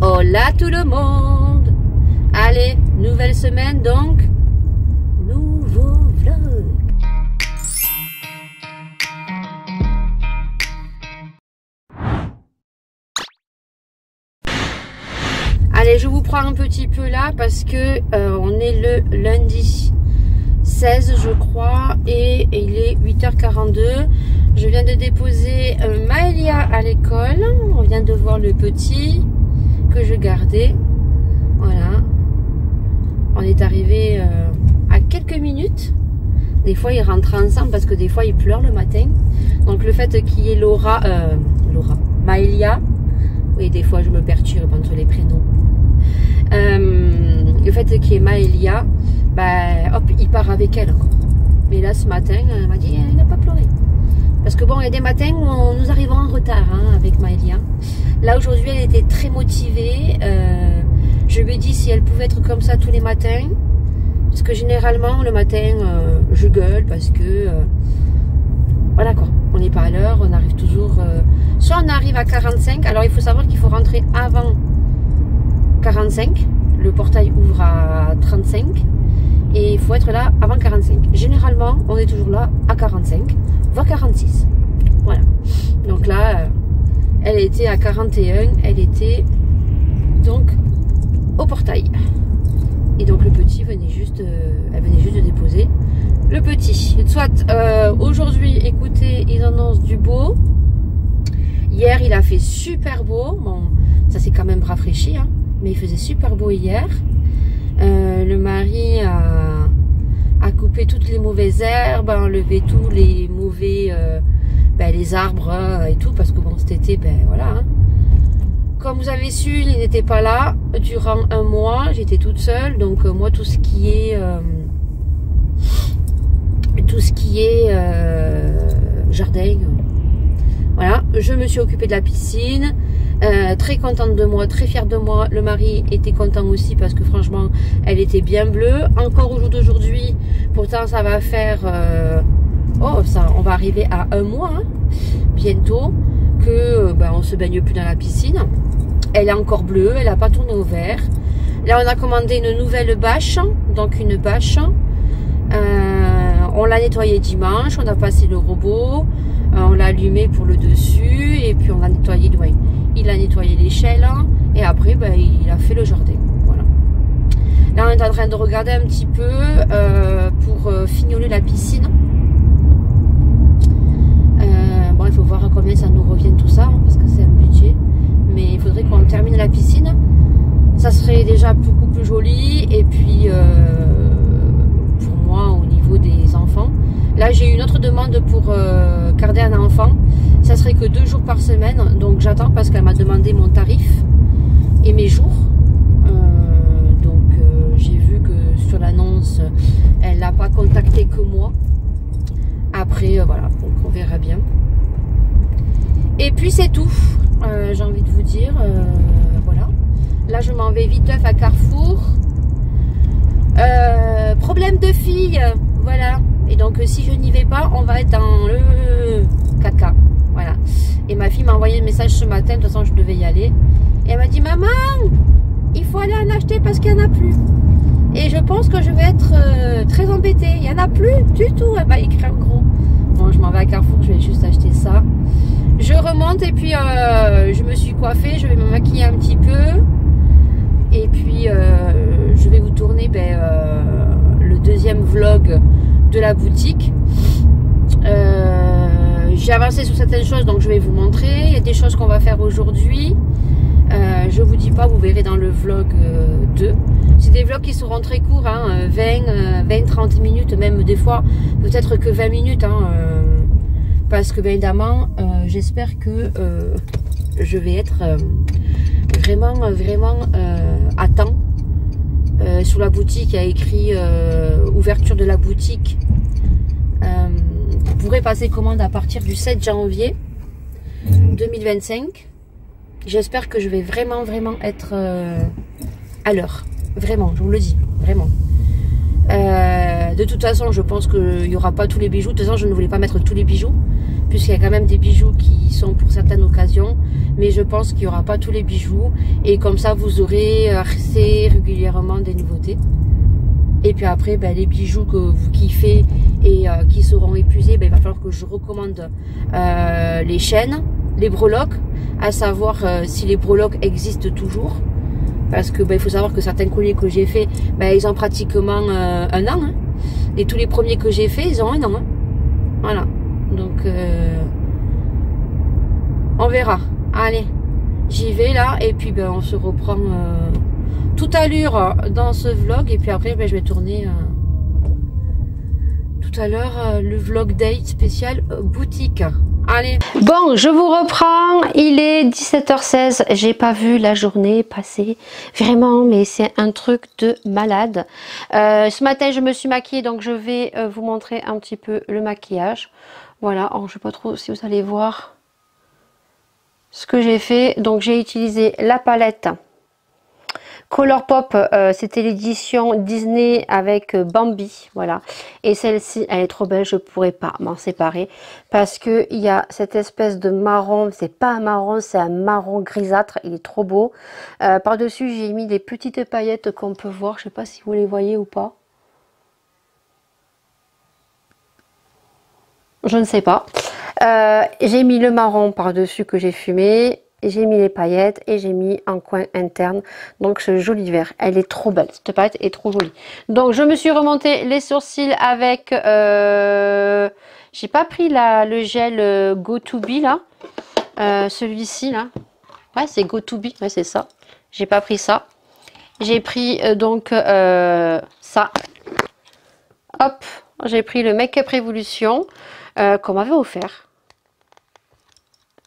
Hola tout le monde. Allez, nouvelle semaine donc, nouveau vlog. Allez, je vous prends un petit peu là parce que on est le lundi 16 je crois et il est 8h42. Je viens de déposer Maëlia à l'école. On vient de voir le petit que je gardais. Voilà. On est arrivé à quelques minutes. Des fois ils rentrent ensemble parce que des fois ils pleurent le matin. Donc le fait qu'il y ait Maëlia, oui des fois je me perturbe entre les prénoms. Le fait qu'il y ait Maëlia, bah, hop, il part avec elle. Mais là ce matin, elle m'a dit elle n'a pas pleuré. Parce que bon, il y a des matins où nous arrivons en retard hein, avec Maëlia. Là aujourd'hui elle était très motivée. Je lui ai dit si elle pouvait être comme ça tous les matins. Parce que généralement le matin je gueule parce que voilà quoi, on n'est pas à l'heure, on arrive toujours. Soit on arrive à 45, alors il faut savoir qu'il faut rentrer avant 45. Le portail ouvre à 35. Et il faut être là avant 45. Généralement, on est toujours là à 45, voire 46. Voilà. Donc là, elle était à 41. Elle était donc au portail. Et donc le petit venait juste, elle venait juste de déposer le petit. Soit aujourd'hui, écoutez, ils annoncent du beau. Hier, il a fait super beau. Bon, ça s'est quand même rafraîchi, hein, mais il faisait super beau hier. Le mari a coupé toutes les mauvaises herbes, a enlevé tous les mauvais les arbres et tout, parce que bon cet été, voilà. Hein. Comme vous avez su, il n'était pas là durant un mois, j'étais toute seule, donc moi tout ce qui est jardin, voilà, je me suis occupée de la piscine. Très contente de moi, très fière de moi. Le mari était content aussi parce que franchement elle était bien bleue. Encore au jour d'aujourd'hui, pourtant ça va faire on va arriver à un mois hein, bientôt que on se baigne plus dans la piscine. Elle est encore bleue, elle n'a pas tourné au vert. Là on a commandé une nouvelle bâche, donc une bâche. On l'a nettoyé dimanche, on a passé le robot, on l'a allumé pour le dessus et puis on l'a nettoyé de loin. Il a nettoyé l'échelle et après il a fait le jardin. Voilà. Là on est en train de regarder un petit peu pour fignoler la piscine. Bon, il faut voir à combien ça nous revient tout ça hein, parce que c'est un budget. Mais il faudrait qu'on termine la piscine. Ça serait déjà beaucoup plus joli. Et puis pour moi au niveau des enfants. Là j'ai une autre demande pour garder un enfant. Ça serait que 2 jours par semaine, donc j'attends parce qu'elle m'a demandé mon tarif et mes jours. J'ai vu que sur l'annonce, elle n'a pas contacté que moi. Après, voilà, donc on verra bien. Et puis c'est tout, j'ai envie de vous dire, voilà. Là je m'en vais viteuf à Carrefour. Problème de fille, voilà. Et donc si je n'y vais pas, on va être dans le caca. Voilà. Et ma fille m'a envoyé un message ce matin, de toute façon je devais y aller. Et elle m'a dit maman, il faut aller en acheter parce qu'il n'y en a plus. Et je pense que je vais être très embêtée. Il n'y en a plus du tout. Elle m'a écrit en gros. Bon, je m'en vais à Carrefour, je vais juste acheter ça. Je remonte et puis je me suis coiffée, je vais me maquiller un petit peu. Et puis je vais vous tourner le deuxième vlog de la boutique. J'ai avancé sur certaines choses, donc je vais vous montrer. Il y a des choses qu'on va faire aujourd'hui. Je vous dis pas, vous verrez dans le vlog 2. C'est des vlogs qui seront très courts, hein, 20-30 minutes, même des fois, peut-être que 20 minutes. Hein, parce que bien évidemment, j'espère que je vais être vraiment à temps. Sur la boutique, il y a écrit ouverture de la boutique. Vous pourrez passer commande à partir du 7 janvier 2025. J'espère que je vais vraiment être à l'heure. Vraiment, je vous le dis, vraiment. De toute façon, je pense qu'il n'y aura pas tous les bijoux. De toute façon, je ne voulais pas mettre tous les bijoux. puisqu'il y a quand même des bijoux qui sont pour certaines occasions, mais je pense qu'il n'y aura pas tous les bijoux, et comme ça vous aurez assez régulièrement des nouveautés. Et puis après, ben, les bijoux que vous kiffez et qui seront épuisés, ben, il va falloir que je recommande les chaînes, les breloques, à savoir si les breloques existent toujours. Parce que ben, il faut savoir que certains colliers que j'ai fait, ben, ils ont pratiquement un an. Hein. Et tous les premiers que j'ai fait, ils ont un an. Hein. Voilà. Donc, on verra. Allez, j'y vais là. Et puis, ben, on se reprend tout à l'heure dans ce vlog. Et puis après, ben, je vais tourner tout à l'heure le vlog date spécial boutique. Allez. Bon, je vous reprends. Il est 17h16. J'ai pas vu la journée passer. Vraiment, mais c'est un truc de malade. Ce matin, je me suis maquillée. Donc, je vais vous montrer un petit peu le maquillage. Voilà. Alors, je sais pas trop si vous allez voir ce que j'ai fait. Donc, j'ai utilisé la palette Colourpop, c'était l'édition Disney avec Bambi, voilà. Et celle-ci, elle est trop belle, je pourrais pas m'en séparer parce que il y a cette espèce de marron, c'est pas un marron, c'est un marron grisâtre, il est trop beau. Par-dessus, j'ai mis des petites paillettes qu'on peut voir, je sais pas si vous les voyez ou pas. Je ne sais pas. J'ai mis le marron par-dessus que j'ai fumé. J'ai mis les paillettes et j'ai mis un coin interne. Donc ce joli vert. Elle est trop belle. Cette palette est trop jolie. Donc je me suis remonté les sourcils avec... j'ai pas pris le gel Go To Be là. Celui-ci là. Ouais, c'est Go To Be. Ouais, c'est ça. J'ai pas pris ça. J'ai pris donc ça. Hop. J'ai pris le Make Up Révolution qu'on m'avait offert.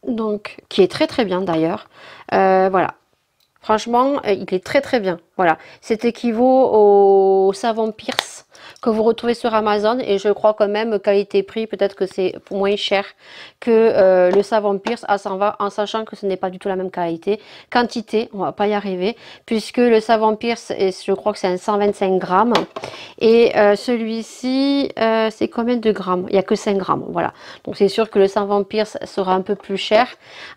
Donc qui est très très bien d'ailleurs. Voilà, franchement il est très très bien. Voilà, c'est équivaut au savon Pierce que vous retrouvez sur Amazon, et je crois quand même qualité-prix, peut-être que c'est moins cher que le savon Pierce, en sachant que ce n'est pas du tout la même quantité, on va pas y arriver, puisque le savon Pierce, je crois que c'est un 125 grammes, et celui-ci, c'est combien de grammes? Il n'y a que 5 grammes, voilà. Donc c'est sûr que le savon Pierce sera un peu plus cher,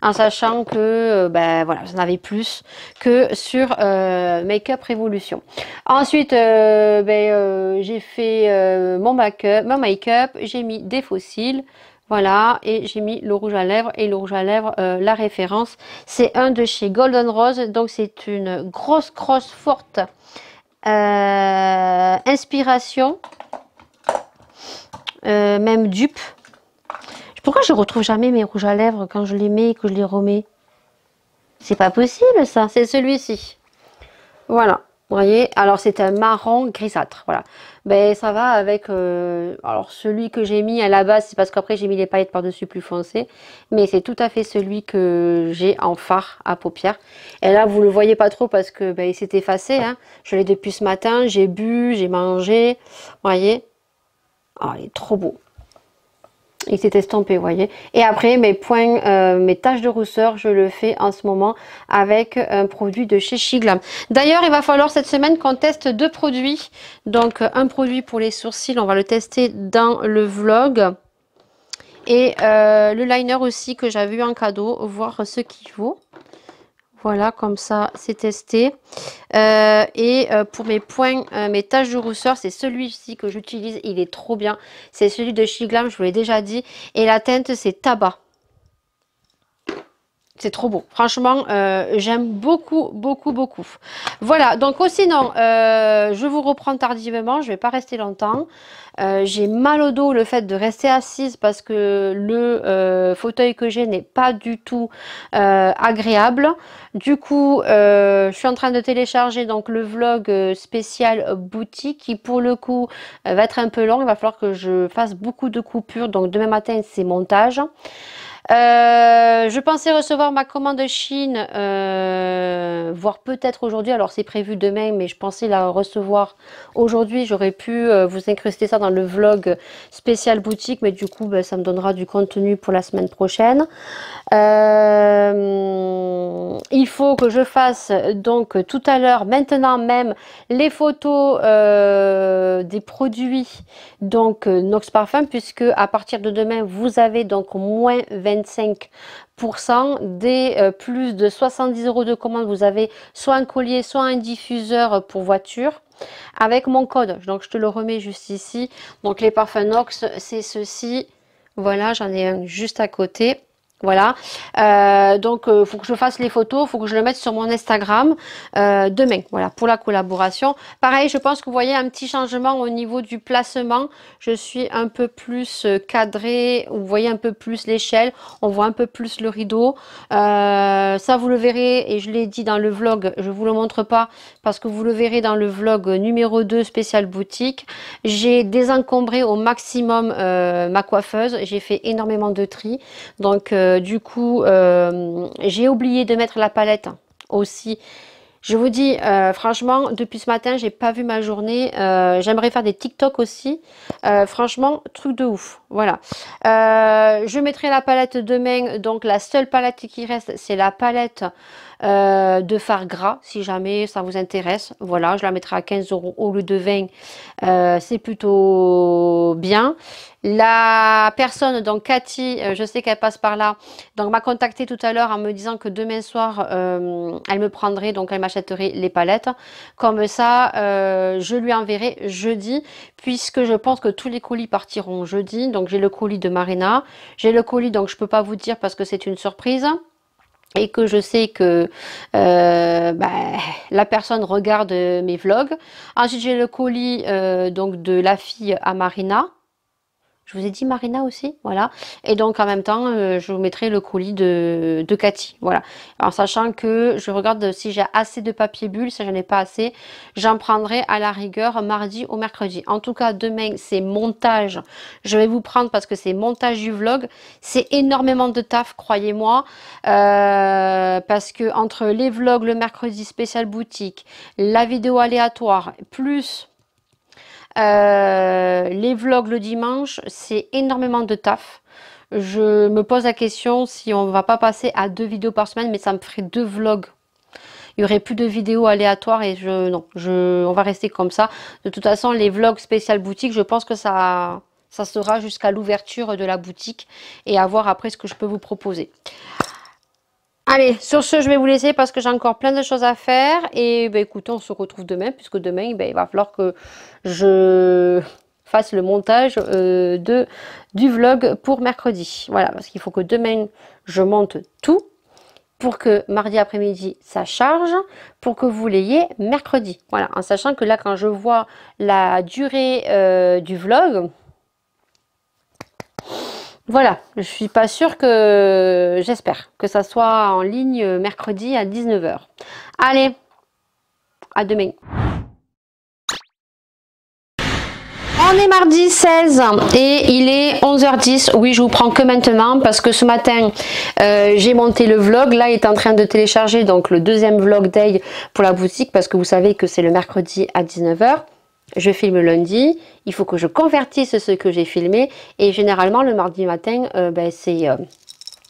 en sachant que, ben voilà, vous en avez plus que sur Make Up Révolution. Ensuite, j'ai fait mon make-up, j'ai mis des faux cils, voilà, et j'ai mis le rouge à lèvres, et le rouge à lèvres, la référence, c'est un de chez Golden Rose, donc c'est une grosse forte inspiration, même dupe. Pourquoi je retrouve jamais mes rouges à lèvres quand je les mets et que je les remets? C'est pas possible ça, c'est celui-ci. Voilà, vous voyez, alors c'est un marron grisâtre, voilà. Ben ça va avec, alors celui que j'ai mis à la base, c'est parce qu'après j'ai mis les paillettes par-dessus plus foncées, mais c'est tout à fait celui que j'ai en fard à paupières. Et là vous le voyez pas trop parce que ben, il s'est effacé, hein. Je l'ai depuis ce matin, j'ai bu, j'ai mangé, vous voyez. Oh, il est trop beau. Il s'est estompé, vous voyez. Et après, mes points, mes taches de rousseur, je le fais en ce moment avec un produit de chez Shiglam. D'ailleurs, il va falloir cette semaine qu'on teste 2 produits. Donc, un produit pour les sourcils, on va le tester dans le vlog. Et le liner aussi que j'avais eu en cadeau, voir ce qu'il vaut. Voilà, comme ça, c'est testé. Pour mes points, mes taches de rousseur, c'est celui-ci que j'utilise. Il est trop bien. C'est celui de Shiglam, je vous l'ai déjà dit. Et la teinte, c'est tabac. C'est trop beau. Franchement, j'aime beaucoup. Voilà, donc sinon, je vous reprends tardivement. Je ne vais pas rester longtemps. J'ai mal au dos, le fait de rester assise parce que le fauteuil que j'ai n'est pas du tout agréable. Du coup, je suis en train de télécharger donc le vlog spécial boutique qui pour le coup va être un peu long. Il va falloir que je fasse beaucoup de coupures. Donc demain matin, c'est montage. Je pensais recevoir ma commande Chine voire peut-être aujourd'hui. Alors c'est prévu demain, mais je pensais la recevoir aujourd'hui. J'aurais pu vous incruster ça dans le vlog spécial boutique, mais du coup ben, ça me donnera du contenu pour la semaine prochaine. Il faut que je fasse donc tout à l'heure, maintenant même, les photos des produits donc Nox Parfum, puisque à partir de demain vous avez donc moins 25% des plus de 70 € de commande. Vous avez soit un collier, soit un diffuseur pour voiture avec mon code. Donc je te le remets juste ici. Donc les parfums Nox, c'est ceci. Voilà, j'en ai un juste à côté. Voilà, donc faut que je fasse les photos, faut que je le mette sur mon Instagram demain, voilà, pour la collaboration. Pareil, je pense que vous voyez un petit changement au niveau du placement. Je suis un peu plus cadrée, vous voyez un peu plus l'échelle, on voit un peu plus le rideau. Ça, vous le verrez, et je l'ai dit dans le vlog, je vous le montre pas, parce que vous le verrez dans le vlog numéro 2 spécial boutique. J'ai désencombré au maximum ma coiffeuse, j'ai fait énormément de tri, donc du coup, j'ai oublié de mettre la palette aussi. Je vous dis, franchement, depuis ce matin, j'ai pas vu ma journée. J'aimerais faire des TikTok aussi. Franchement, truc de ouf. Voilà. Je mettrai la palette demain. Donc, la seule palette qui reste, c'est la palette de fard gras, si jamais ça vous intéresse. Voilà, je la mettrai à 15 € au lieu de 20. C'est plutôt bien. La personne, donc Cathy, je sais qu'elle passe par là, donc m'a contacté tout à l'heure en me disant que demain soir, elle me prendrait, donc elle m'achèterait les palettes. Comme ça, je lui enverrai jeudi, puisque je pense que tous les colis partiront jeudi. Donc j'ai le colis de Marina, j'ai le colis, donc je peux pas vous dire parce que c'est une surprise. Et que je sais que la personne regarde mes vlogs. Ensuite, j'ai le colis donc de la fille à Marina. Je vous ai dit Marina aussi, voilà. Et donc en même temps, je vous mettrai le colis de Cathy, voilà. En sachant que je regarde si j'ai assez de papier bulle, si j'en ai pas assez, j'en prendrai à la rigueur mardi ou mercredi. En tout cas, demain, c'est montage. Je vais vous prendre parce que c'est montage du vlog. C'est énormément de taf, croyez-moi. Parce que entre les vlogs, le mercredi spécial boutique, la vidéo aléatoire, plus les vlogs le dimanche, c'est énormément de taf. Je me pose la question si on va pas passer à 2 vidéos par semaine, mais ça me ferait 2 vlogs. Il y aurait plus de vidéos aléatoires et on va rester comme ça. De toute façon, les vlogs spécial boutique, je pense que ça sera jusqu'à l'ouverture de la boutique et à voir après ce que je peux vous proposer. Allez, sur ce, je vais vous laisser parce que j'ai encore plein de choses à faire. Et ben, écoutez, on se retrouve demain, puisque demain, ben, il va falloir que je fasse le montage du vlog pour mercredi. Voilà, parce qu'il faut que demain, je monte tout pour que mardi après-midi, ça charge, pour que vous l'ayez mercredi. Voilà, en sachant que là, quand je vois la durée du vlog... Voilà, je suis pas sûre que... J'espère que ça soit en ligne mercredi à 19 h. Allez, à demain. On est mardi 16 et il est 11h10. Oui, je vous prends que maintenant parce que ce matin, j'ai monté le vlog. Là, il est en train de télécharger donc le deuxième vlog day pour la boutique parce que vous savez que c'est le mercredi à 19 h. Je filme lundi, il faut que je convertisse ce que j'ai filmé et généralement le mardi matin c'est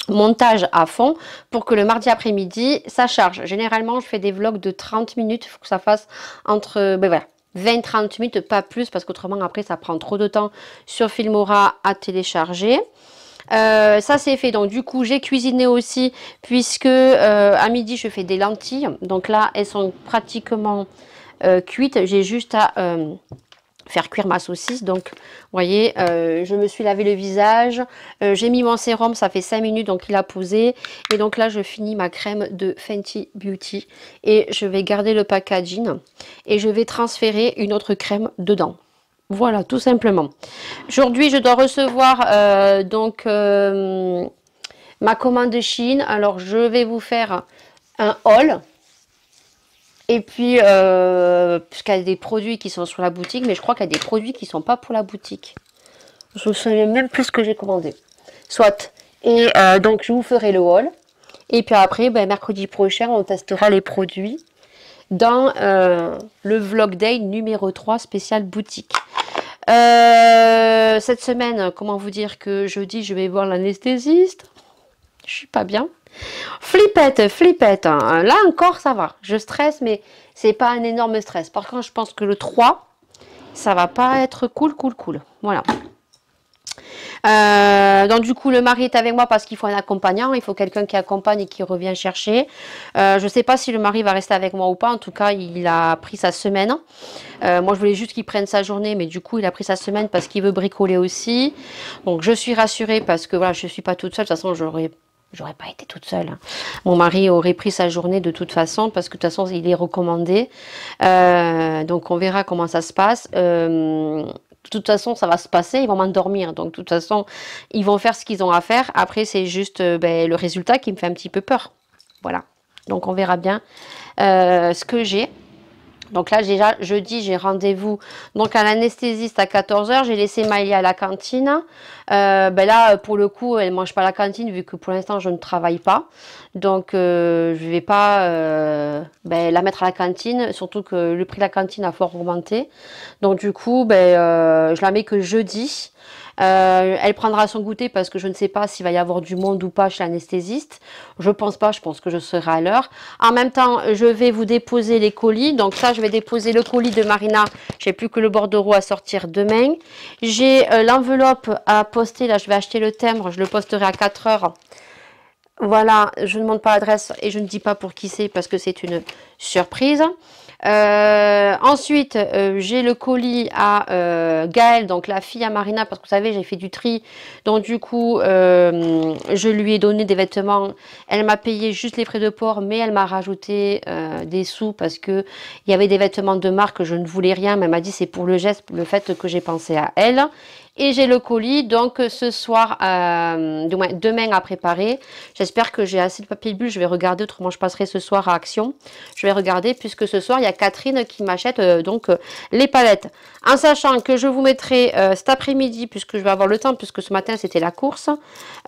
montage à fond pour que le mardi après-midi ça charge. Généralement je fais des vlogs de 30 minutes, il faut que ça fasse entre 20-30 minutes, pas plus parce qu'autrement après ça prend trop de temps sur Filmora à télécharger. Ça c'est fait, donc du coup j'ai cuisiné aussi puisque à midi je fais des lentilles, donc là elles sont pratiquement cuite, j'ai juste à faire cuire ma saucisse. Donc vous voyez, je me suis lavé le visage, j'ai mis mon sérum, ça fait 5 minutes donc il a posé, et donc là je finis ma crème de Fenty Beauty et je vais garder le packaging et je vais transférer une autre crème dedans. Voilà, tout simplement. Aujourd'hui je dois recevoir ma commande de Chine. Alors je vais vous faire un haul. Et puis, puisqu'il y a des produits qui sont sur la boutique, mais je crois qu'il y a des produits qui ne sont pas pour la boutique. Je ne me souviens même plus ce que j'ai commandé. Soit. Et donc, je vous ferai le haul. Et puis après, ben, mercredi prochain, on testera les produits dans le Vlog Day numéro 3 spécial boutique. Cette semaine, comment vous dire que jeudi, je vais voir l'anesthésiste. Je suis pas bien. Flippette, flippette. Hein. Là encore, ça va. Je stresse, mais c'est pas un énorme stress. Par contre, je pense que le 3, ça va pas être cool, cool, cool. Voilà. Donc du coup le mari est avec moi parce qu'il faut un accompagnant, il faut quelqu'un qui accompagne et qui revient chercher. Je sais pas si le mari va rester avec moi ou pas, en tout cas il a pris sa semaine. Moi je voulais juste qu'il prenne sa journée, mais du coup il a pris sa semaine parce qu'il veut bricoler aussi. Donc je suis rassurée parce que voilà, je suis pas toute seule, de toute façon j'aurais pas été toute seule. Mon mari aurait pris sa journée de toute façon parce que de toute façon il est recommandé. Donc on verra comment ça se passe. De toute façon, ça va se passer, ils vont m'endormir. Donc, de toute façon, ils vont faire ce qu'ils ont à faire. Après, c'est juste le résultat qui me fait un petit peu peur. Voilà. Donc, on verra bien ce que j'ai. Donc là, déjà, jeudi, j'ai rendez-vous donc à l'anesthésiste à 14 h. J'ai laissé Maëlia à la cantine. Là, pour le coup, elle ne mange pas à la cantine vu que pour l'instant, je ne travaille pas. Donc, je ne vais pas la mettre à la cantine, surtout que le prix de la cantine a fort augmenté. Donc, du coup, je la mets que jeudi. Elle prendra son goûter parce que je ne sais pas s'il va y avoir du monde ou pas chez l'anesthésiste. Je pense pas, je pense que je serai à l'heure. En même temps, je vais vous déposer les colis. Donc ça, je vais déposer le colis de Marina. J'ai plus que le bordereau à sortir demain. J'ai l'enveloppe à poster. Là, je vais acheter le timbre. Je le posterai à 4 h. Voilà, je ne montre pas l'adresse et je ne dis pas pour qui c'est parce que c'est une surprise. Ensuite, j'ai le colis à Gaëlle, donc la fille à Marina, parce que vous savez, j'ai fait du tri. Donc du coup, je lui ai donné des vêtements. Elle m'a payé juste les frais de port, mais elle m'a rajouté des sous parce que il y avait des vêtements de marque, je ne voulais rien, mais elle m'a dit c'est pour le geste, pour le fait que j'ai pensé à elle. Et j'ai le colis, donc ce soir, demain à préparer. J'espère que j'ai assez de papier bulle, je vais regarder, autrement je passerai ce soir à Action. Je vais regarder, puisque ce soir, il y a Catherine qui m'achète les palettes. En sachant que je vous mettrai cet après-midi, puisque je vais avoir le temps, puisque ce matin, c'était la course.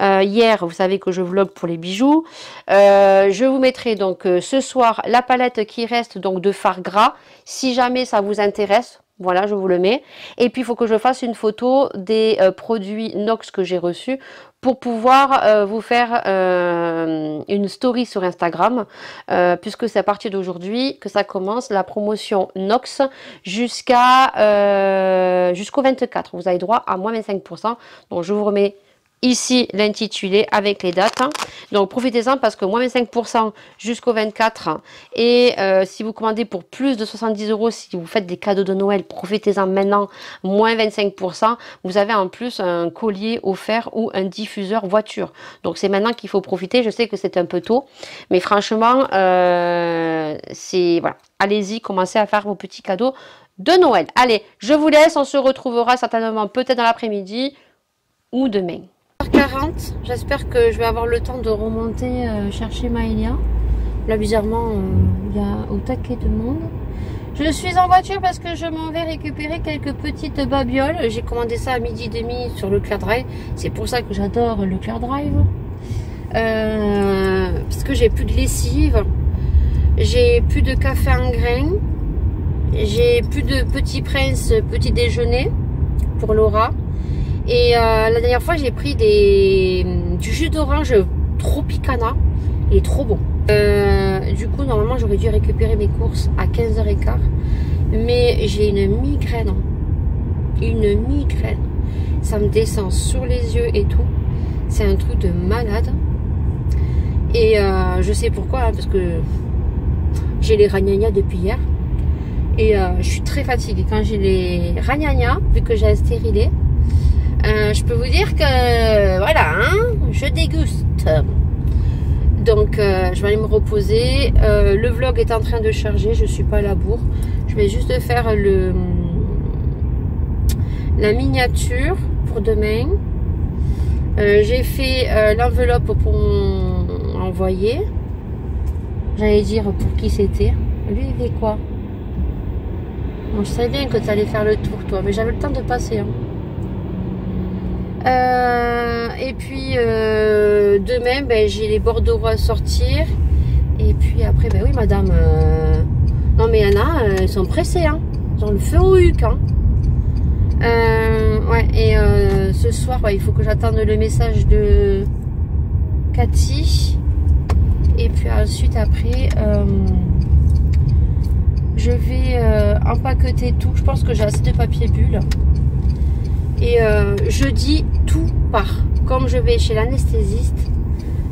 Hier, vous savez que je vlog pour les bijoux. Je vous mettrai donc ce soir la palette qui reste donc de fard gras, si jamais ça vous intéresse. Voilà, je vous le mets. Et puis, il faut que je fasse une photo des produits Nox que j'ai reçus pour pouvoir vous faire une story sur Instagram, puisque c'est à partir d'aujourd'hui que ça commence, la promotion Nox jusqu'au 24. Vous avez droit à moins 25%. Donc, je vous remets ici l'intitulé avec les dates. Donc profitez-en parce que moins 25% jusqu'au 24. Et si vous commandez pour plus de 70 €, si vous faites des cadeaux de Noël, profitez-en maintenant, moins 25%. Vous avez en plus un collier offert ou un diffuseur voiture. Donc c'est maintenant qu'il faut profiter. Je sais que c'est un peu tôt, mais franchement, c'est voilà. Allez-y, commencez à faire vos petits cadeaux de Noël. Allez, je vous laisse. On se retrouvera certainement peut-être dans l'après-midi ou demain. 40, j'espère que je vais avoir le temps de remonter chercher Maëlia. Là bizarrement il y a au taquet de monde. Je suis en voiture parce que je m'en vais récupérer quelques petites babioles. J'ai commandé ça à 12h30 sur Leclerc Drive. C'est pour ça que j'adore Leclerc Drive. Parce que j'ai plus de lessive, j'ai plus de café en grains, j'ai plus de Petit Prince petit déjeuner pour Laura. Et la dernière fois, j'ai pris du jus d'orange Tropicana. Il est trop bon. Du coup, normalement, j'aurais dû récupérer mes courses à 15 h 15. Mais j'ai une migraine. Une migraine. Ça me descend sur les yeux et tout. C'est un truc de malade. Et je sais pourquoi. Hein, parce que j'ai les ragnagnas depuis hier. Et je suis très fatiguée. Quand j'ai les ragnagnas, vu que j'ai un stérilet, je peux vous dire que voilà, hein, je déguste. Donc je vais aller me reposer. Le vlog est en train de charger, je suis pas à la bourre. Je vais juste faire la miniature pour demain. J'ai fait l'enveloppe pour envoyer. J'allais dire pour qui c'était. Lui il fait quoi? Bon, je savais bien que tu allais faire le tour toi, mais j'avais le temps de passer. Hein. Et puis demain, ben, j'ai les bordereaux à sortir. Et puis après, ben oui, madame. Non, mais il y en a, elles sont pressées, hein. Ils ont le feu au huc, hein. Ouais, et ce soir, ouais, il faut que j'attende le message de Cathy. Et puis ensuite, après, je vais empaqueter tout. Je pense que j'ai assez de papier bulle. Et jeudi, tout part. Comme je vais chez l'anesthésiste,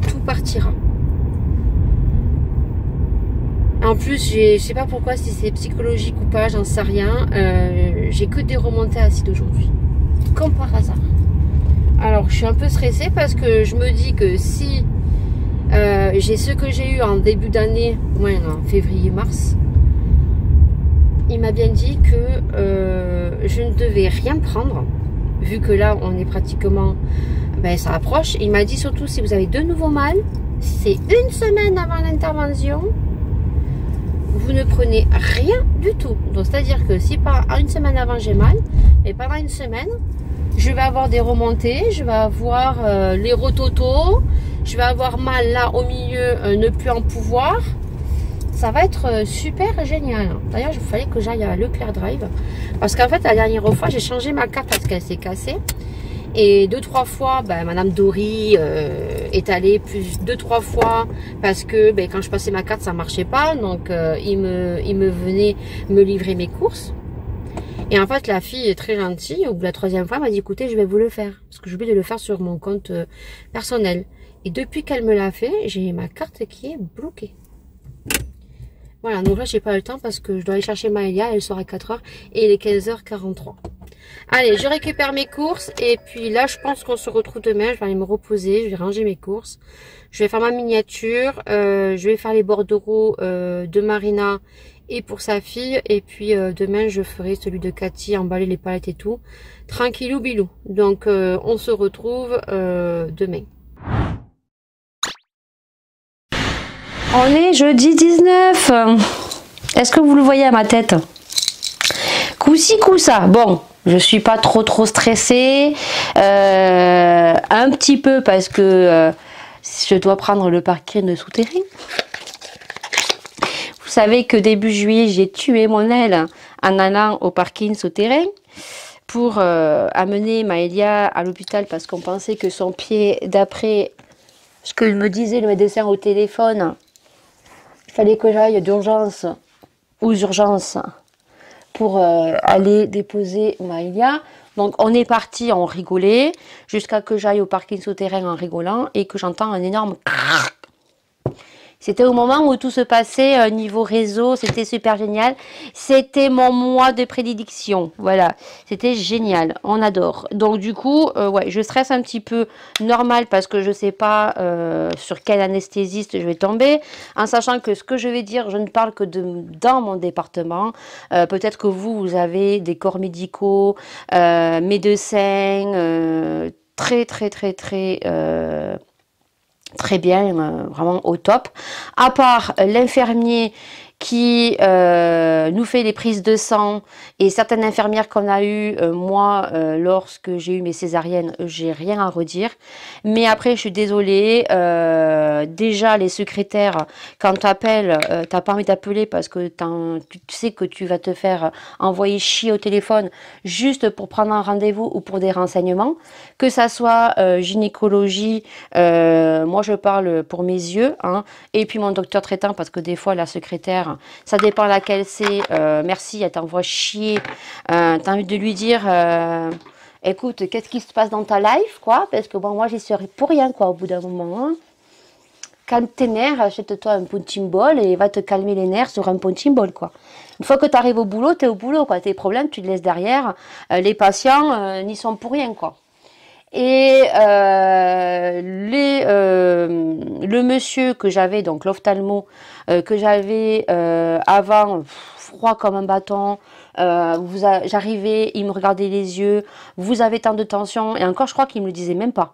tout partira. En plus, je sais pas pourquoi, si c'est psychologique ou pas, j'en sais rien. J'ai que des remontées acides aujourd'hui. Comme par hasard. Alors, je suis un peu stressée parce que je me dis que si j'ai ce que j'ai eu en début d'année, au moins en février-mars, il m'a bien dit que je ne devais rien prendre, vu que là, on est pratiquement... Ben, ça approche. Il m'a dit surtout, si vous avez de nouveaux mal, c'est une semaine avant l'intervention, vous ne prenez rien du tout. Donc, c'est-à-dire que si par une semaine avant j'ai mal, et pendant une semaine, je vais avoir des remontées, je vais avoir les rototos, je vais avoir mal là au milieu, ne plus en pouvoir. Ça va être super génial. D'ailleurs, il fallait que j'aille à Leclerc Drive. Parce qu'en fait, la dernière fois, j'ai changé ma carte parce qu'elle s'est cassée. Et 2-3 fois, ben, Madame Dory est allée plus 2-3 fois parce que ben, quand je passais ma carte, ça marchait pas. Donc, il me venait me livrer mes courses. Et en fait, la fille est très gentille. Au bout de la 3e fois, elle m'a dit, écoutez, je vais vous le faire. Parce que j'ai oublié de le faire sur mon compte personnel. Et depuis qu'elle me l'a fait, j'ai ma carte qui est bloquée. Voilà, donc là, j'ai pas le temps parce que je dois aller chercher Maëlia. Elle sort à 4h et il est 15h43. Allez, je récupère mes courses et puis là, je pense qu'on se retrouve demain. Je vais aller me reposer, je vais ranger mes courses. Je vais faire ma miniature, je vais faire les bordereaux de Marina et pour sa fille. Et puis demain, je ferai celui de Cathy, emballer les palettes et tout. Tranquillou bilou. Donc, on se retrouve demain. On est jeudi 19. Est-ce que vous le voyez à ma tête? Coup-ci, coup-ça. Bon, je suis pas trop stressée. Un petit peu parce que je dois prendre le parking souterrain. Vous savez que début juillet, j'ai tué mon aile en allant au parking souterrain pour amener Maëlia à l'hôpital parce qu'on pensait que son pied, d'après ce que me disait le médecin au téléphone, il fallait que j'aille d'urgence aux urgences pour aller déposer Maëlia. Donc on est parti, on rigolait, jusqu'à que j'aille au parking souterrain en rigolant et que j'entends un énorme crrrr. C'était au moment où tout se passait niveau réseau, c'était super génial. C'était mon mois de prédilection, voilà, c'était génial, on adore. Donc du coup, ouais, je stresse un petit peu, normal, parce que je sais pas sur quel anesthésiste je vais tomber, en sachant que ce que je vais dire, je ne parle que dans mon département. Peut-être que vous avez des corps médicaux, médecins, très bien, vraiment au top. À part l'infirmier qui nous fait les prises de sang et certaines infirmières qu'on a eues, moi, lorsque j'ai eu mes césariennes, j'ai rien à redire. Mais après, je suis désolée, déjà les secrétaires, quand tu appelles, t'as pas envie d'appeler parce que tu sais que tu vas te faire envoyer chier au téléphone juste pour prendre un rendez-vous ou pour des renseignements. Que ça soit gynécologie, moi je parle pour mes yeux, hein, et puis mon docteur traitant parce que des fois la secrétaire, ça dépend laquelle c'est, merci, elle t'envoie chier, t'as envie de lui dire, écoute, qu'est-ce qui se passe dans ta life, quoi, parce que bon, moi j'y serai pour rien, quoi, au bout d'un moment, hein. Calme tes nerfs, achète-toi un punching ball et va te calmer les nerfs sur un punching ball, quoi. Une fois que tu arrives au boulot, tu es au boulot, quoi, tes problèmes, tu les laisses derrière, les patients n'y sont pour rien, quoi. Et le monsieur que j'avais, donc l'ophtalmo, que j'avais avant, froid comme un bâton, j'arrivais, il me regardait les yeux, vous avez tant de tension, et encore je crois qu'il me le disait même pas.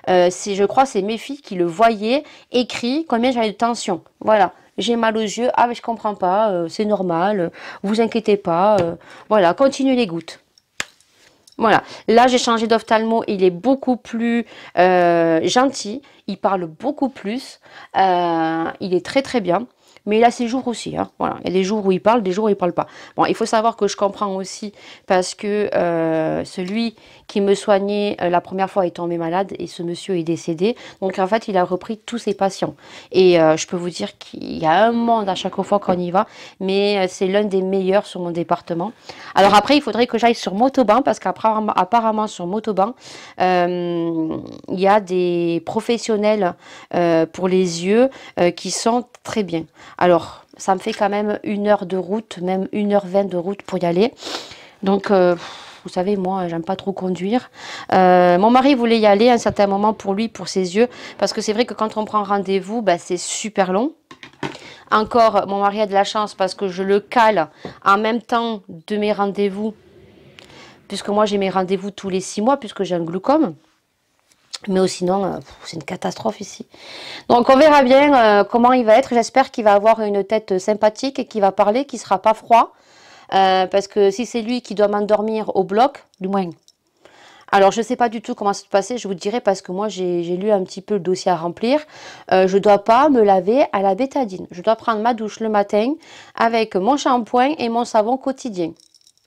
Je crois que c'est mes filles qui le voyaient, écrit combien j'avais de tension. Voilà, j'ai mal aux yeux, ah mais je comprends pas, c'est normal, vous inquiétez pas, voilà, continuez les gouttes. Voilà, là j'ai changé d'ophtalmo, il est beaucoup plus gentil, il parle beaucoup plus, il est très très bien. Mais il a ses jours aussi, hein. Voilà. Il y a des jours où il parle, des jours où il parle pas. Bon, il faut savoir que je comprends aussi parce que celui qui me soignait la première fois est tombé malade et ce monsieur est décédé. Donc en fait, il a repris tous ses patients. Et je peux vous dire qu'il y a un monde à chaque fois qu'on y va, mais c'est l'un des meilleurs sur mon département. Alors après, il faudrait que j'aille sur Motoban parce qu'apparemment sur Motoban, il y a des professionnels pour les yeux qui sont très bien. Alors, ça me fait quand même 1 heure de route, même 1h20 de route pour y aller. Donc, vous savez, moi, j'aime pas trop conduire. Mon mari voulait y aller à un certain moment pour lui, pour ses yeux. Parce que c'est vrai que quand on prend rendez-vous, bah, c'est super long. Encore, mon mari a de la chance parce que je le cale en même temps de mes rendez-vous. Puisque moi, j'ai mes rendez-vous tous les 6 mois, puisque j'ai un glaucome. Mais sinon, c'est une catastrophe ici. Donc, on verra bien comment il va être. J'espère qu'il va avoir une tête sympathique et qu'il va parler, qu'il ne sera pas froid. Parce que si c'est lui qui doit m'endormir au bloc, du moins. Alors, je ne sais pas du tout comment ça se passer, je vous dirai, parce que moi, j'ai lu un petit peu le dossier à remplir. Je ne dois pas me laver à la bétadine. Je dois prendre ma douche le matin avec mon shampoing et mon savon quotidien.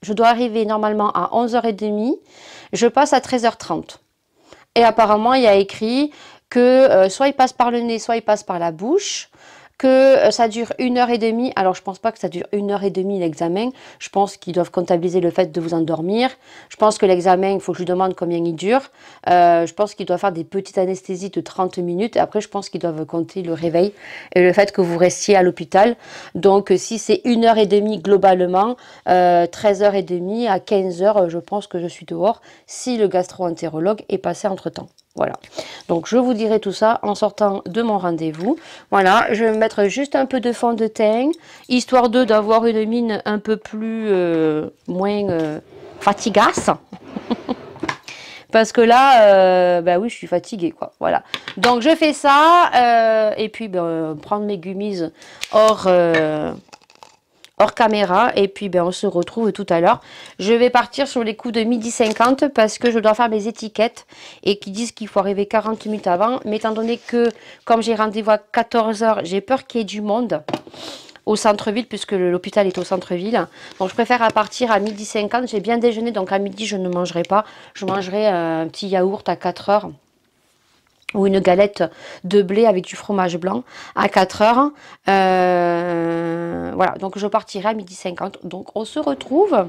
Je dois arriver normalement à 11h30. Je passe à 13h30. Et apparemment, il y a écrit que soit il passe par le nez, soit il passe par la bouche, que ça dure 1h30. Alors, je pense pas que ça dure 1h30 l'examen. Je pense qu'ils doivent comptabiliser le fait de vous endormir. Je pense que l'examen, il faut que je lui demande combien il dure. Je pense qu'il doit faire des petites anesthésies de 30 minutes. Et après, je pense qu'ils doivent compter le réveil et le fait que vous restiez à l'hôpital. Donc, si c'est 1h30 globalement, 13h30 à 15h, je pense que je suis dehors si le gastro-entérologue est passé entre-temps. Voilà, donc je vous dirai tout ça en sortant de mon rendez-vous. Voilà, je vais mettre juste un peu de fond de teint, histoire d'avoir une mine un peu plus, moins fatigasse. Parce que là, bah oui, je suis fatiguée, quoi. Voilà, donc je fais ça, et puis prendre mes gummies hors caméra, et puis on se retrouve tout à l'heure. Je vais partir sur les coups de 12h50 parce que je dois faire mes étiquettes et qui disent qu'il faut arriver 40 minutes avant, mais étant donné que comme j'ai rendez-vous à 14h, j'ai peur qu'il y ait du monde au centre-ville puisque l'hôpital est au centre-ville, donc je préfère partir à 12h50. J'ai bien déjeuné, donc à midi je ne mangerai pas, je mangerai un petit yaourt à 4h ou une galette de blé avec du fromage blanc à 4h. Voilà, donc je partirai à 12h50. Donc on se retrouve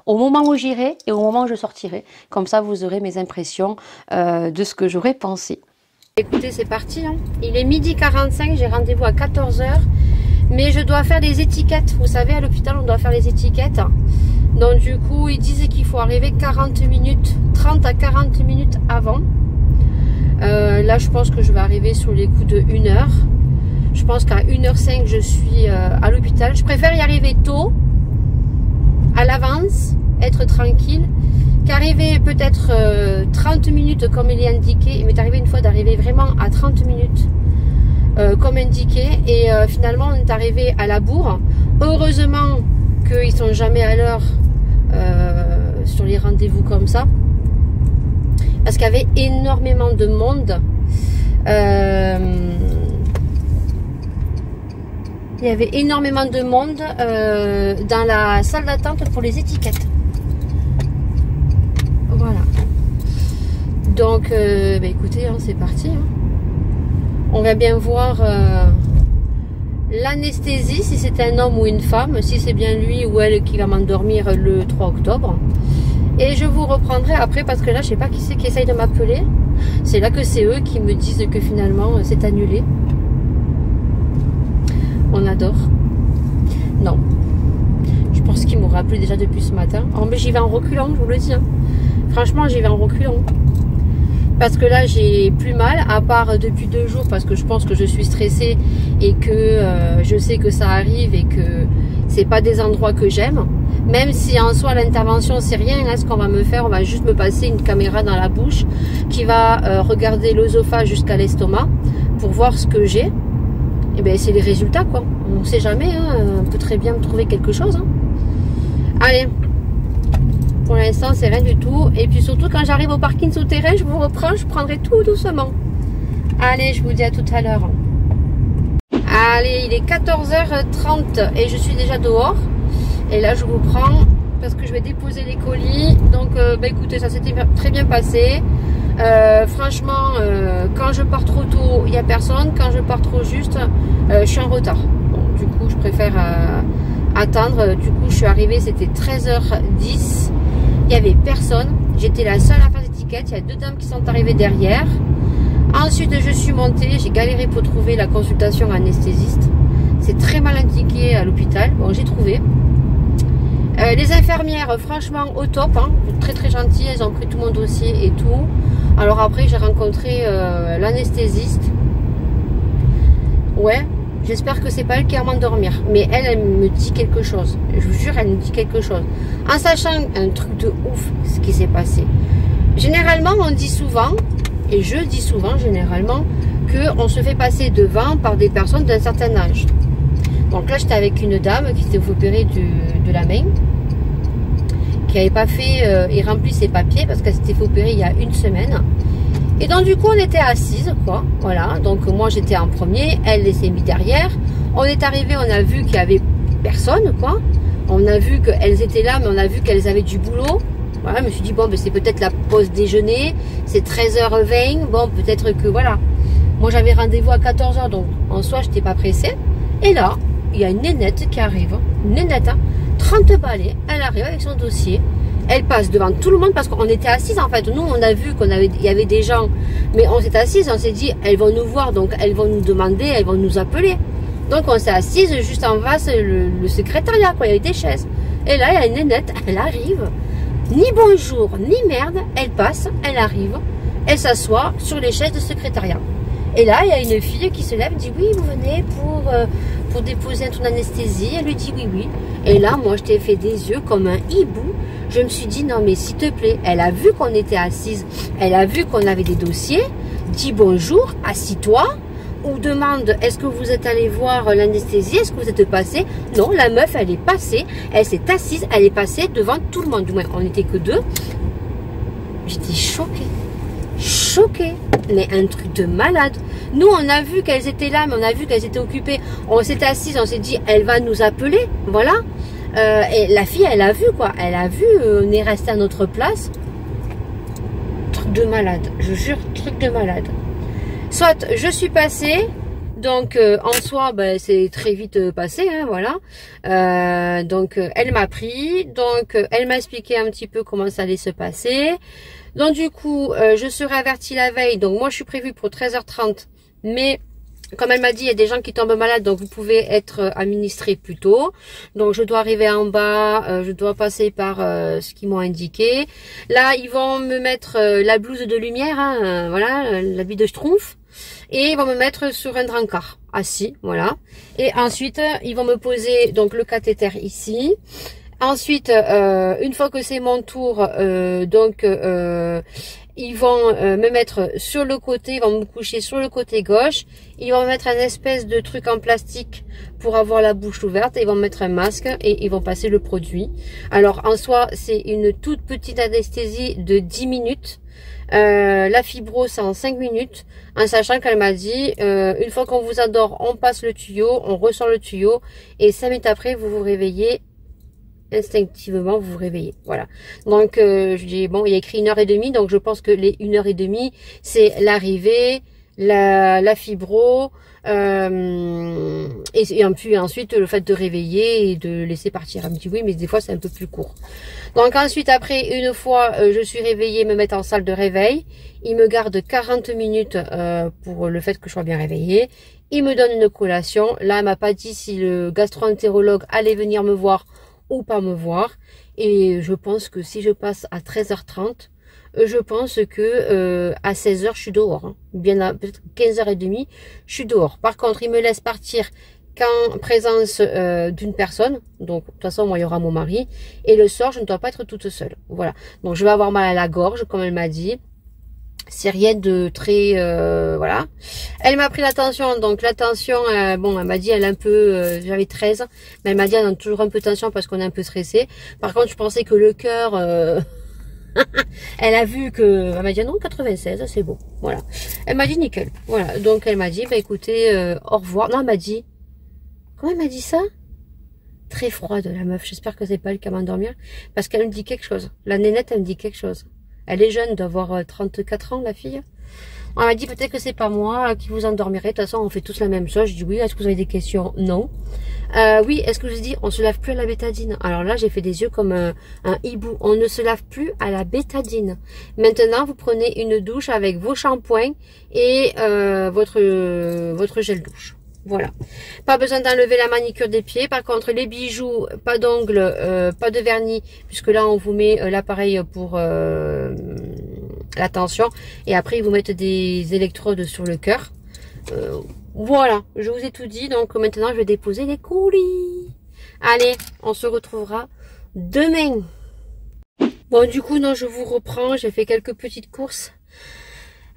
au moment où j'irai et au moment où je sortirai. Comme ça, vous aurez mes impressions de ce que j'aurais pensé. Écoutez, c'est parti, hein. Il est 12h45, j'ai rendez-vous à 14h. Mais je dois faire des étiquettes. Vous savez, à l'hôpital, on doit faire les étiquettes. Donc du coup, ils disaient qu'il faut arriver 40 minutes, 30 à 40 minutes avant. Là, je pense que je vais arriver sur les coups de 1h. Je pense qu'à 1h05, je suis à l'hôpital. Je préfère y arriver tôt, à l'avance, être tranquille, qu'arriver peut-être 30 minutes comme il est indiqué. Il m'est arrivé une fois d'arriver vraiment à 30 minutes comme indiqué. Et finalement, on est arrivé à la bourre. Heureusement qu'ils ne sont jamais à l'heure sur les rendez-vous comme ça. Parce qu'il y avait énormément de monde. Il y avait énormément de monde dans la salle d'attente pour les étiquettes. Voilà. Donc, écoutez, hein, c'est parti. Hein. On va bien voir l'anesthésie, si c'est un homme ou une femme, si c'est bien lui ou elle qui va m'endormir le 3 octobre. Et je vous reprendrai après parce que là, je sais pas qui c'est qui essaye de m'appeler. C'est là que c'est eux qui me disent que finalement, c'est annulé. On adore. Non. Je pense qu'ils m'ont rappelé déjà depuis ce matin. Oh, mais j'y vais en reculant, je vous le dis. Hein. Franchement, j'y vais en reculant. Parce que là, j'ai plus mal, à part depuis 2 jours, parce que je pense que je suis stressée et que je sais que ça arrive et que c'est pas des endroits que j'aime. Même si en soi l'intervention c'est rien, hein, ce qu'on va me faire, on va juste me passer une caméra dans la bouche qui va regarder l'œsophage jusqu'à l'estomac pour voir ce que j'ai. Et bien c'est les résultats quoi. On sait jamais, hein, on peut très bien me trouver quelque chose. Hein. Allez, pour l'instant, c'est rien du tout. Et puis surtout, quand j'arrive au parking souterrain, je vous reprends, je prendrai tout doucement. Allez, je vous dis à tout à l'heure. Allez, il est 14h30 et je suis déjà dehors. Et là, je vous prends parce que je vais déposer les colis. Donc, bah, écoutez, ça s'était très bien passé. Franchement, quand je pars trop tôt, il n'y a personne. Quand je pars trop juste, je suis en retard. Bon, du coup, je préfère attendre. Du coup, je suis arrivée, c'était 13h10. Il n'y avait personne. J'étais la seule à faire des tickets. Il y a deux dames qui sont arrivées derrière. Ensuite, je suis montée. J'ai galéré pour trouver la consultation anesthésiste. C'est très mal indiqué à l'hôpital. Bon, j'ai trouvé. Les infirmières, franchement, au top. Hein, très très gentilles. Elles ont pris tout mon dossier et tout. Alors après, j'ai rencontré l'anesthésiste. Ouais. J'espère que c'est pas elle qui va m'endormir. Mais elle me dit quelque chose. Je vous jure, elle me dit quelque chose. En sachant un truc de ouf, ce qui s'est passé. Généralement, on dit souvent, et je dis souvent généralement, qu'on se fait passer devant par des personnes d'un certain âge. Donc là, j'étais avec une dame qui s'était opérée de la main, qui n'avait pas fait et rempli ses papiers parce qu'elle s'était fait opérer il y a une semaine. Et donc du coup on était assises quoi, voilà, donc moi j'étais en premier, elle s'est mise derrière, on est arrivé, on a vu qu'il y avait personne quoi, on a vu qu'elles étaient là mais on a vu qu'elles avaient du boulot, voilà, je me suis dit bon ben, c'est peut-être la pause déjeuner, c'est 13h20, bon peut-être que voilà, moi j'avais rendez-vous à 14h donc en soi j'étais pas pressée, et là il y a une nénette qui arrive, une nénette, hein, 30 balais, elle arrive avec son dossier. Elle passe devant tout le monde parce qu'on était assises en fait. Nous, on a vu il y avait des gens, mais on s'est assises, on s'est dit, elles vont nous voir, donc elles vont nous demander, elles vont nous appeler. Donc on s'est assises juste en face, le secrétariat, quoi, il y avait des chaises. Et là, il y a une nénette, elle arrive, ni bonjour, ni merde, elle passe, elle arrive, elle s'assoit sur les chaises de secrétariat. Et là, il y a une fille qui se lève, dit oui, vous venez pour déposer un tour d'anesthésie. Elle lui dit oui, oui. Et là, moi, je t'ai fait des yeux comme un hibou. Je me suis dit, non, mais s'il te plaît, elle a vu qu'on était assises, elle a vu qu'on avait des dossiers, dis bonjour, assis-toi, ou demande, est-ce que vous êtes allé voir l'anesthésie, est-ce que vous êtes passé? Non, la meuf, elle est passée, elle s'est assise, elle est passée devant tout le monde. Du moins, on n'était que deux. J'étais choquée. Choquée, mais un truc de malade. Nous on a vu qu'elles étaient là, mais on a vu qu'elles étaient occupées. On s'est assises, on s'est dit elle va nous appeler, voilà. Et la fille elle a vu quoi, elle a vu, on est resté à notre place. Truc de malade, je jure, truc de malade. Soit je suis passée, donc en soi ben, c'est très vite passé, hein, voilà. Donc elle m'a pris, donc elle m'a expliqué un petit peu comment ça allait se passer. Donc du coup, je serai avertie la veille. Donc moi, je suis prévue pour 13h30. Mais comme elle m'a dit, il y a des gens qui tombent malades. Donc vous pouvez être administré plus tôt. Donc je dois arriver en bas. Je dois passer par ce qu'ils m'ont indiqué. Là, ils vont me mettre la blouse de lumière. Hein, voilà, l'habit de schtroumpf. Et ils vont me mettre sur un drancard. Assis, voilà. Et ensuite, ils vont me poser donc le cathéter ici. Ensuite, une fois que c'est mon tour, ils vont me mettre sur le côté, ils vont me coucher sur le côté gauche. Ils vont me mettre un espèce de truc en plastique pour avoir la bouche ouverte. Ils vont me mettre un masque et ils vont passer le produit. Alors, en soi, c'est une toute petite anesthésie de 10 minutes. La fibro, c'est en 5 minutes. En sachant qu'elle m'a dit, une fois qu'on vous endort, on passe le tuyau, on ressort le tuyau. Et 5 minutes après, vous vous réveillez. Instinctivement vous vous réveillez, voilà. Donc je dis bon, il y a écrit 1h30, donc je pense que les 1h30 c'est l'arrivée, la fibro et puis ensuite le fait de réveiller et de laisser partir. Elle me dit oui, mais des fois c'est un peu plus court. Donc ensuite après, une fois je suis réveillée, me mettre en salle de réveil, il me garde 40 minutes pour le fait que je sois bien réveillée. Il me donne une collation. Là, elle m'a pas dit si le gastro-entérologue allait venir me voir ou pas me voir, et je pense que si je passe à 13h30, je pense que à 16h je suis dehors, hein. Bien à peut-être 15h30 je suis dehors. Par contre il me laisse partir qu'en présence d'une personne, donc de toute façon moi il y aura mon mari, et le soir je ne dois pas être toute seule, voilà. Donc je vais avoir mal à la gorge comme elle m'a dit, C'est rien de très... voilà. Elle m'a pris la tension. Donc la tension, bon, elle m'a dit, elle est un peu... j'avais 13. Mais elle m'a dit, elle a toujours un peu de tension parce qu'on est un peu stressé. Par contre, je pensais que le cœur... elle a vu que... Elle m'a dit, non, 96, c'est bon. Voilà. Elle m'a dit, nickel. Voilà. Donc elle m'a dit, bah écoutez, au revoir. Non, elle m'a dit... Comment elle m'a dit ça? Très froide, la meuf. J'espère que c'est pas elle qui va m'endormir. Parce qu'elle me dit quelque chose. La nénette, elle me dit quelque chose. Elle est jeune, doit avoir 34 ans, la fille. On m'a dit peut-être que c'est pas moi qui vous endormirez. De toute façon, on fait tous la même chose. Je dis oui. Est-ce que vous avez des questions? Non. Oui. Est-ce que je vous dis on se lave plus à la bétadine? Alors là, j'ai fait des yeux comme un hibou. On ne se lave plus à la bétadine. Maintenant, vous prenez une douche avec vos shampoings et votre gel douche. Voilà. Pas besoin d'enlever la manicure des pieds. Par contre, les bijoux, pas d'ongles, pas de vernis, puisque là, on vous met l'appareil pour la tension. Et après, ils vous mettent des électrodes sur le cœur. Voilà, je vous ai tout dit. Donc maintenant, je vais déposer les colis. Allez, on se retrouvera demain. Bon, du coup, non, je vous reprends. J'ai fait quelques petites courses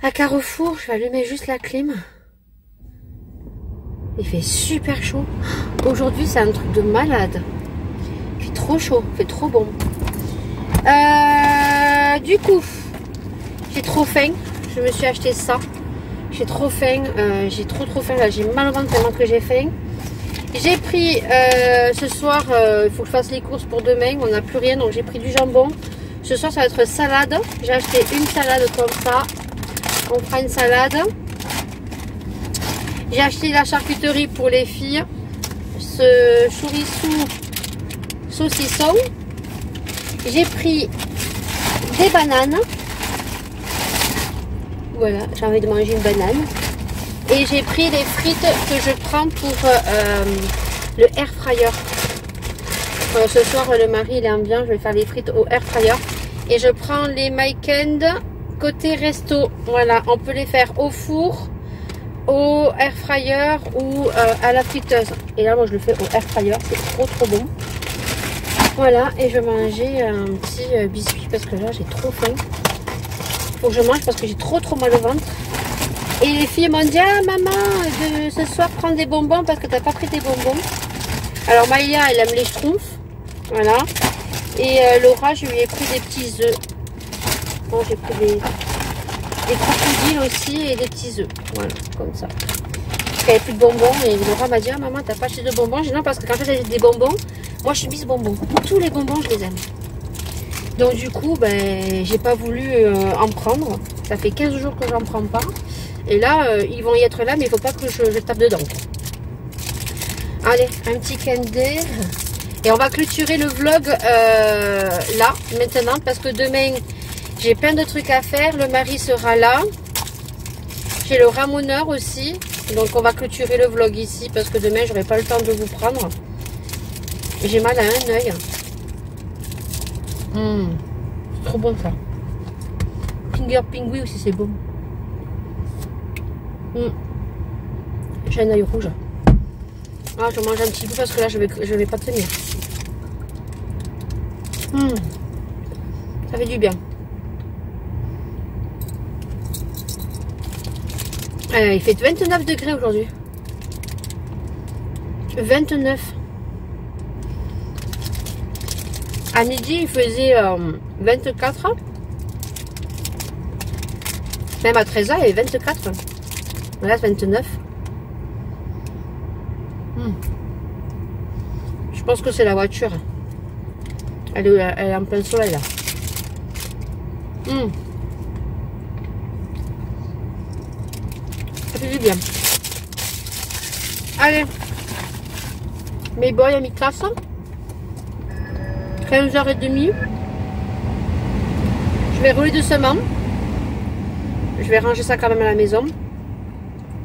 à Carrefour. Je vais allumer juste la clim. Il fait super chaud. Aujourd'hui, c'est un truc de malade. Il fait trop chaud, il fait trop bon. Du coup, j'ai trop faim. Je me suis acheté ça. J'ai trop faim. J'ai trop faim. Là, j'ai mal au ventre tellement que j'ai faim. J'ai pris ce soir, il faut que je fasse les courses pour demain. On n'a plus rien, donc j'ai pris du jambon. Ce soir, ça va être salade. J'ai acheté une salade comme ça. On fera une salade. J'ai acheté la charcuterie pour les filles. Ce chorizo saucisson. J'ai pris des bananes. Voilà, j'ai envie de manger une banane. Et j'ai pris les frites que je prends pour le air fryer. Ce soir, le mari il aime bien. Je vais faire les frites au air fryer. Et je prends les Maïkend côté resto. Voilà, on peut les faire au four, au air fryer ou à la friteuse. Et là, moi, je le fais au air fryer. C'est trop bon. Voilà, et je vais manger un petit biscuit parce que là, j'ai trop faim. Faut que je mange parce que j'ai trop mal au ventre. Et les filles m'ont dit, ah maman, ce soir, prends des bonbons parce que t'as pas pris tes bonbons. Alors, Maïlia, elle aime les schtroumpfs. Voilà. Et Laura, je lui ai pris des petits œufs. Bon, j'ai pris des crocodiles aussi et des petits œufs. Voilà, comme ça. Parce qu'il n'y avait plus de bonbons. Et Laura m'a dit, ah maman, t'as pas acheté de bonbons? J'ai dit non, parce que quand j'ai des bonbons, moi je suis mise bonbons. Tous les bonbons, je les aime. Donc du coup, ben, j'ai pas voulu en prendre. Ça fait 15 jours que j'en prends pas. Et là, ils vont y être là, mais il faut pas que je tape dedans. Allez, un petit candy. Et on va clôturer le vlog là, maintenant, parce que demain, j'ai plein de trucs à faire. Le mari sera là. J'ai le ramoneur aussi. Donc on va clôturer le vlog ici, parce que demain, j'aurai pas le temps de vous prendre. J'ai mal à un œil. C'est trop bon ça. Finger pingui aussi, c'est bon. J'ai un œil rouge. Ah, je mange un petit peu parce que là, je vais pas tenir. Ça fait du bien. Il fait 29 degrés aujourd'hui. 29. À midi, il faisait 24. Même à 13h, il y avait 24. Là, c'est 29. Je pense que c'est la voiture. Elle est en plein soleil là. Ça fait du bien. Allez. Mes boys à mi-classe. 15h30. Je vais rouler doucement. Je vais ranger ça quand même à la maison.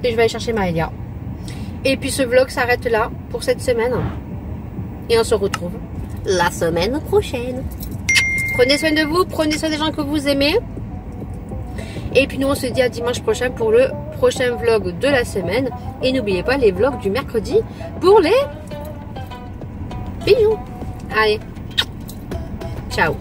Et je vais aller chercher Maëlia. Et puis ce vlog s'arrête là pour cette semaine. Et on se retrouve la semaine prochaine. Prenez soin de vous, prenez soin des gens que vous aimez. Et puis nous on se dit à dimanche prochain pour le prochain vlog de la semaine. Et n'oubliez pas les vlogs du mercredi pour les bisous. Allez, ciao.